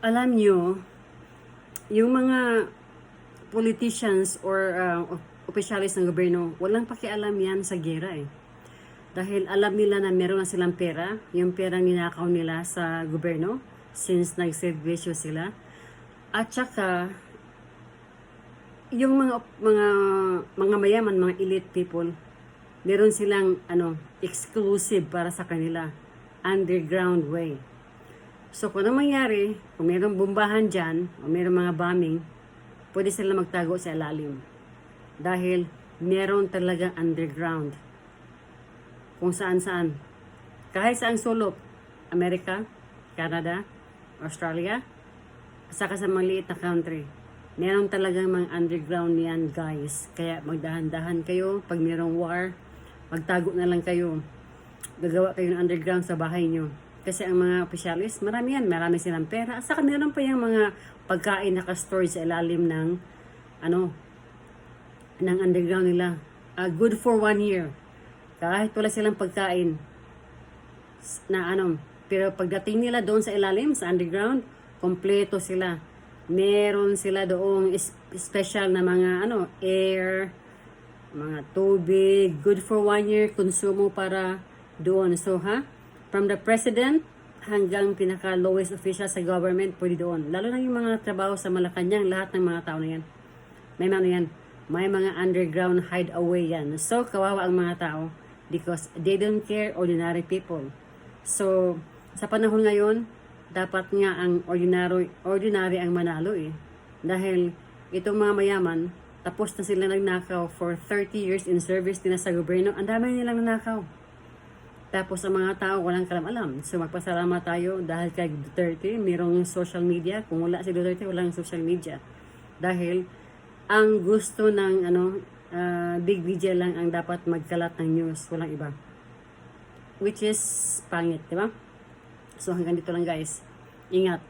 Alam nyo, yung mga politicians or opisyalis ng gobyerno, walang pakialam yan sa gera eh. Dahil alam nila na meron na silang pera, yung perang ninakaw nila sa gobyerno since nag-servisyo sila. At saka, yung mga mayaman, mga elite people, meron silang exclusive para sa kanila, underground way. So kung anong mangyari, kung mayroong bombahan dyan, o mayroong mga bombing, pwede sila magtago sa ilalim. Dahil meron talagang underground. Kung saan-saan. Kahit saang sulok, Amerika, Canada, Australia, saka sa mga liit na country. Meron talagang mga underground yan, guys. Kaya magdahan-dahan kayo. Pag mayroong war, magtago na lang kayo. Gagawa kayo ng underground sa bahay nyo. Kasi ang mga opisyalis, marami yan. Marami silang pera. At saka meron pa yung mga pagkain naka-store sa ilalim ng ng underground nila. Good for 1 year. Kahit wala silang pagkain na pero pagdating nila doon sa ilalim, sa underground, kompleto sila. Meron sila doong special na mga air, mga tubig, good for 1 year, konsumo para doon. So from the president hanggang pinaka lowest official sa government, pwede doon. Lalo na yung mga trabaho sa Malacanang, lahat ng mga tao na yan. May mga underground hideaway yan. So kawawa ang mga tao because they don't care ordinary people. So sa panahon ngayon, dapat nga ang ordinary ang manalo eh. Dahil itong mga mayaman, tapos na sila nagnakaw for 30 years in service nila sa gobyerno, ang dami nilang nanakaw. Tapos ang mga tao walang kalam-alam. So magpasalamat tayo dahil kay Duterte, mayroong social media. Kung wala si Duterte, walang social media. Dahil ang gusto ng big media lang ang dapat magkalat ng news, walang iba. Which is pangit, di ba? So hanggang dito lang guys. Ingat.